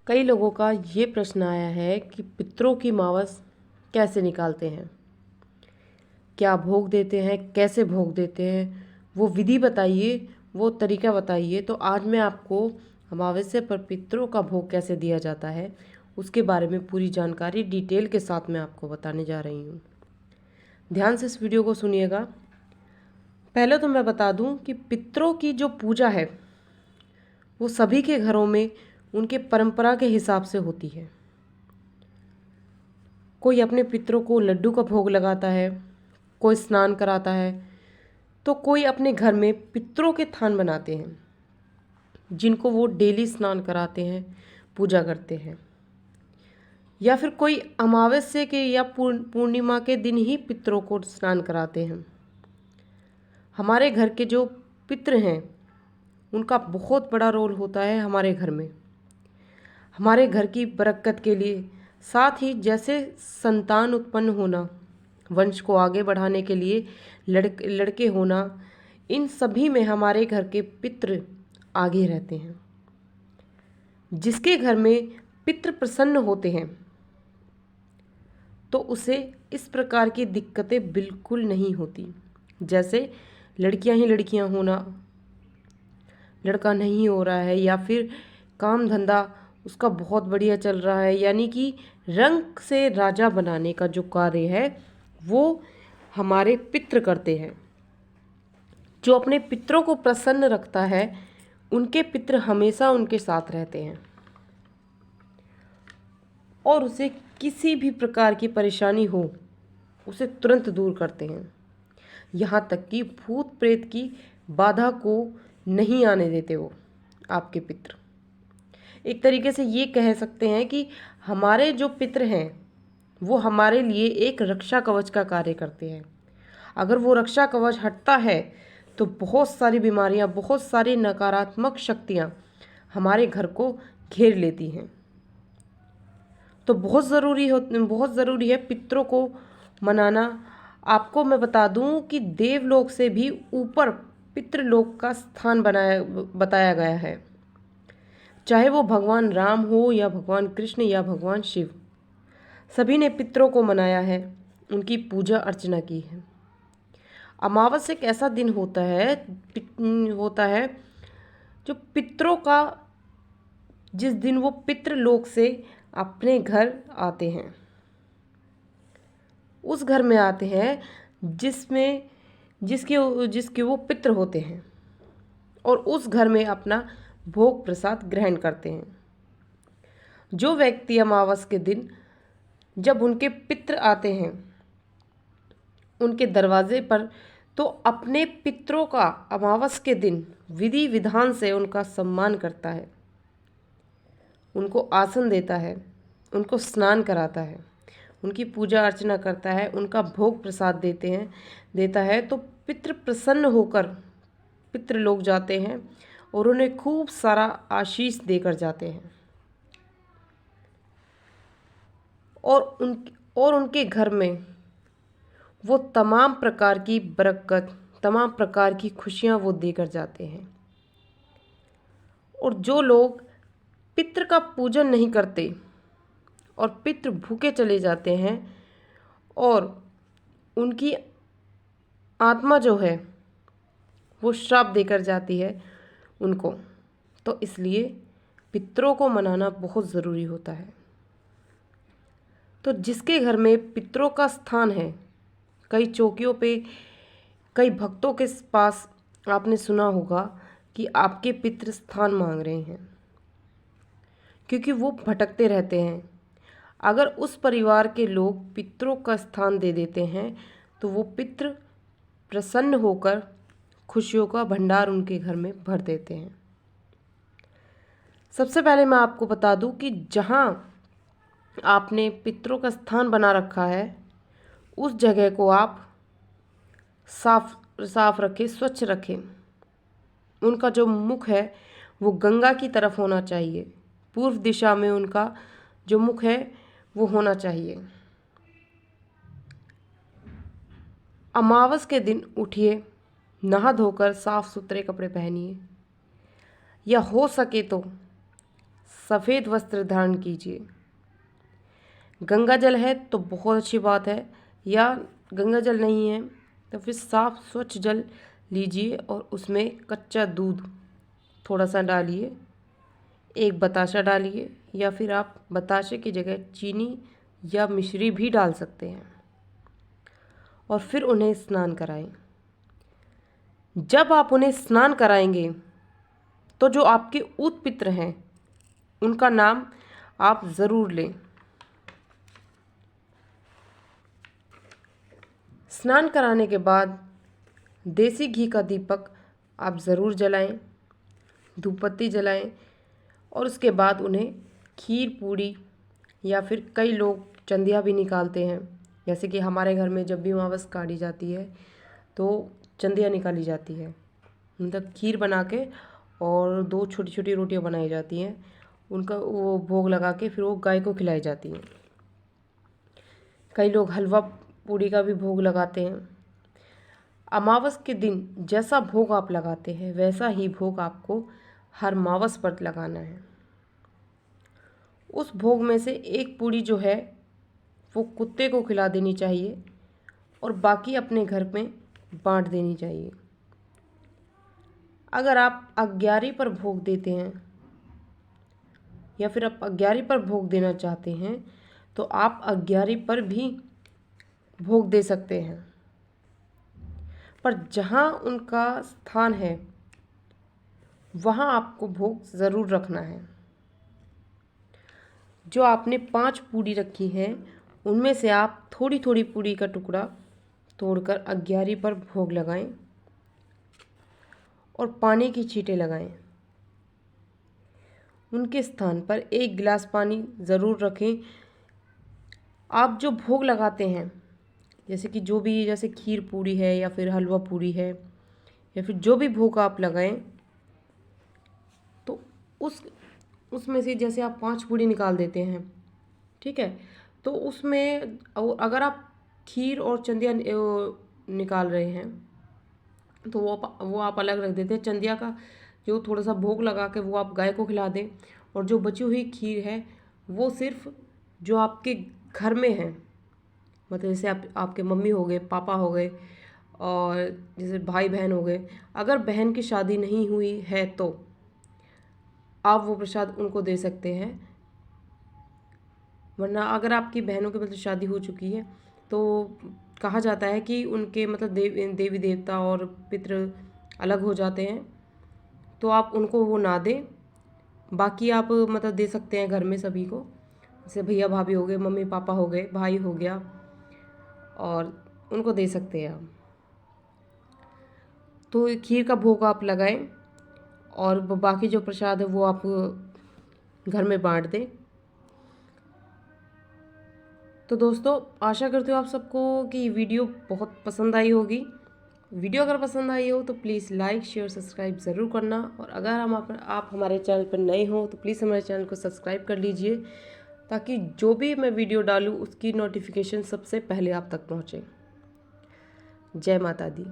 कई लोगों का ये प्रश्न आया है कि पितरों की मावस कैसे निकालते हैं, क्या भोग देते हैं, कैसे भोग देते हैं, वो विधि बताइए, वो तरीका बताइए। तो आज मैं आपको अमावस्या पर पितरों का भोग कैसे दिया जाता है उसके बारे में पूरी जानकारी डिटेल के साथ मैं आपको बताने जा रही हूँ। ध्यान से इस वीडियो को सुनिएगा। पहले तो मैं बता दूं कि पितरों की जो पूजा है वो सभी के घरों में उनके परंपरा के हिसाब से होती है। कोई अपने पितरों को लड्डू का भोग लगाता है, कोई स्नान कराता है, तो कोई अपने घर में पितरों के थान बनाते हैं जिनको वो डेली स्नान कराते हैं, पूजा करते हैं। या फिर कोई अमावस्या के या पूर्णिमा के दिन ही पितरों को स्नान कराते हैं। हमारे घर के जो पितृ हैं उनका बहुत बड़ा रोल होता है हमारे घर में, हमारे घर की बरकत के लिए। साथ ही जैसे संतान उत्पन्न होना, वंश को आगे बढ़ाने के लिए लड़के होना, इन सभी में हमारे घर के पितृ आगे रहते हैं। जिसके घर में पितृ प्रसन्न होते हैं तो उसे इस प्रकार की दिक्कतें बिल्कुल नहीं होती। जैसे लड़कियां ही लड़कियां होना, लड़का नहीं हो रहा है, या फिर काम धंधा उसका बहुत बढ़िया चल रहा है, यानी कि रंग से राजा बनाने का जो कार्य है वो हमारे पितृ करते हैं। जो अपने पितरों को प्रसन्न रखता है उनके पितृ हमेशा उनके साथ रहते हैं और उसे किसी भी प्रकार की परेशानी हो उसे तुरंत दूर करते हैं। यहाँ तक कि भूत प्रेत की बाधा को नहीं आने देते वो आपके पितृ। एक तरीके से ये कह सकते हैं कि हमारे जो पितृ हैं वो हमारे लिए एक रक्षा कवच का कार्य करते हैं। अगर वो रक्षा कवच हटता है तो बहुत सारी बीमारियां, बहुत सारी नकारात्मक शक्तियां हमारे घर को घेर लेती हैं। तो बहुत ज़रूरी है पितरों को मनाना। आपको मैं बता दूं कि देवलोक से भी ऊपर पितृलोक का स्थान बताया गया है। चाहे वो भगवान राम हो या भगवान कृष्ण या भगवान शिव, सभी ने पितरों को मनाया है, उनकी पूजा अर्चना की है। अमावस्या एक ऐसा दिन होता है जो पितरों का, जिस दिन वो पितृलोक से अपने घर आते हैं, उस घर में आते हैं जिसमें जिसके जिसके वो पितृ होते हैं, और उस घर में अपना भोग प्रसाद ग्रहण करते हैं। जो व्यक्ति अमावस के दिन जब उनके पितृ आते हैं उनके दरवाजे पर, तो अपने पितरों का अमावस के दिन विधि विधान से उनका सम्मान करता है, उनको आसन देता है, उनको स्नान कराता है, उनकी पूजा अर्चना करता है, उनका भोग प्रसाद देता है, तो पितृ प्रसन्न होकर पितृ लोग जाते हैं और उन्हें खूब सारा आशीष देकर जाते हैं। और उनके घर में वो तमाम प्रकार की बरकत, तमाम प्रकार की खुशियां वो देकर जाते हैं। और जो लोग पितृ का पूजन नहीं करते और पितृ भूखे चले जाते हैं और उनकी आत्मा जो है वो श्राप देकर जाती है उनको, तो इसलिए पितरों को मनाना बहुत ज़रूरी होता है। तो जिसके घर में पितरों का स्थान है, कई चौकियों पे, कई भक्तों के पास आपने सुना होगा कि आपके पितृ स्थान मांग रहे हैं, क्योंकि वो भटकते रहते हैं। अगर उस परिवार के लोग पितरों का स्थान दे देते हैं तो वो पितृ प्रसन्न होकर खुशियों का भंडार उनके घर में भर देते हैं। सबसे पहले मैं आपको बता दूं कि जहाँ आपने पितरों का स्थान बना रखा है उस जगह को आप साफ साफ रखें, स्वच्छ रखें। उनका जो मुख है वो गंगा की तरफ होना चाहिए, पूर्व दिशा में उनका जो मुख है वो होना चाहिए। अमावस के दिन उठिए, नहा धोकर साफ सुथरे कपड़े पहनिए, या हो सके तो सफ़ेद वस्त्र धारण कीजिए। गंगा जल है तो बहुत अच्छी बात है, या गंगा जल नहीं है तो फिर साफ स्वच्छ जल लीजिए और उसमें कच्चा दूध थोड़ा सा डालिए, एक बताशा डालिए, या फिर आप बताशे की जगह चीनी या मिश्री भी डाल सकते हैं, और फिर उन्हें स्नान कराएं। जब आप उन्हें स्नान कराएंगे तो जो आपके उत्पित्र हैं उनका नाम आप ज़रूर लें। स्नान कराने के बाद देसी घी का दीपक आप ज़रूर जलाएं, धूपबत्ती जलाएं, और उसके बाद उन्हें खीर पूड़ी या फिर कई लोग चंदिया भी निकालते हैं। जैसे कि हमारे घर में जब भी अमावस काटी जाती है तो चंदिया निकाली जाती है, मतलब खीर बना के और 2 छोटी छोटी रोटियां बनाई जाती हैं, उनका वो भोग लगा के फिर वो गाय को खिलाई जाती हैं। कई लोग हलवा पूड़ी का भी भोग लगाते हैं। अमावस के दिन जैसा भोग आप लगाते हैं वैसा ही भोग आपको हर मावस पर लगाना है। उस भोग में से एक पूड़ी जो है वो कुत्ते को खिला देनी चाहिए और बाकी अपने घर में बांट देनी चाहिए। अगर आप अग्यारी पर भोग देते हैं या फिर आप अग्यारी पर भोग देना चाहते हैं तो आप अग्यारी पर भी भोग दे सकते हैं, पर जहाँ उनका स्थान है वहाँ आपको भोग ज़रूर रखना है। जो आपने 5 पूड़ी रखी हैं उनमें से आप थोड़ी थोड़ी पूड़ी का टुकड़ा तोड़कर अग्यारी पर भोग लगाएं और पानी की छींटे लगाएं। उनके स्थान पर 1 गिलास पानी ज़रूर रखें। आप जो भोग लगाते हैं, जैसे कि जो भी, जैसे खीर पूड़ी है या फिर हलवा पूड़ी है या फिर जो भी भोग आप लगाएं, तो उसमें से जैसे आप 5 पूड़ी निकाल देते हैं, ठीक है, तो उसमें अगर आप खीर और चंदिया निकाल रहे हैं तो वो आप अलग रख देते हैं। चंदिया का जो थोड़ा सा भोग लगा के वो आप गाय को खिला दें, और जो बची हुई खीर है वो सिर्फ जो आपके घर में है, मतलब जैसे आपके मम्मी हो गए, पापा हो गए, और जैसे भाई बहन हो गए। अगर बहन की शादी नहीं हुई है तो आप वो प्रसाद उनको दे सकते हैं, वरना अगर आपकी बहनों की मतलब शादी हो चुकी है तो कहा जाता है कि उनके मतलब देवी देवता और पितृ अलग हो जाते हैं, तो आप उनको वो ना दें। बाकी आप मतलब दे सकते हैं घर में सभी को, जैसे भैया भाभी हो गए, मम्मी पापा हो गए, भाई हो गया, और उनको दे सकते हैं आप। तो खीर का भोग आप लगाएं और बाकी जो प्रसाद है वो आप घर में बांट दें। तो दोस्तों, आशा करती हूँ आप सबको कि वीडियो बहुत पसंद आई होगी। वीडियो अगर पसंद आई हो तो प्लीज़ लाइक शेयर सब्सक्राइब ज़रूर करना, और अगर आप हमारे चैनल पर नए हो तो प्लीज़ हमारे चैनल को सब्सक्राइब कर लीजिए, ताकि जो भी मैं वीडियो डालूँ उसकी नोटिफिकेशन सबसे पहले आप तक पहुँचे। जय माता दी।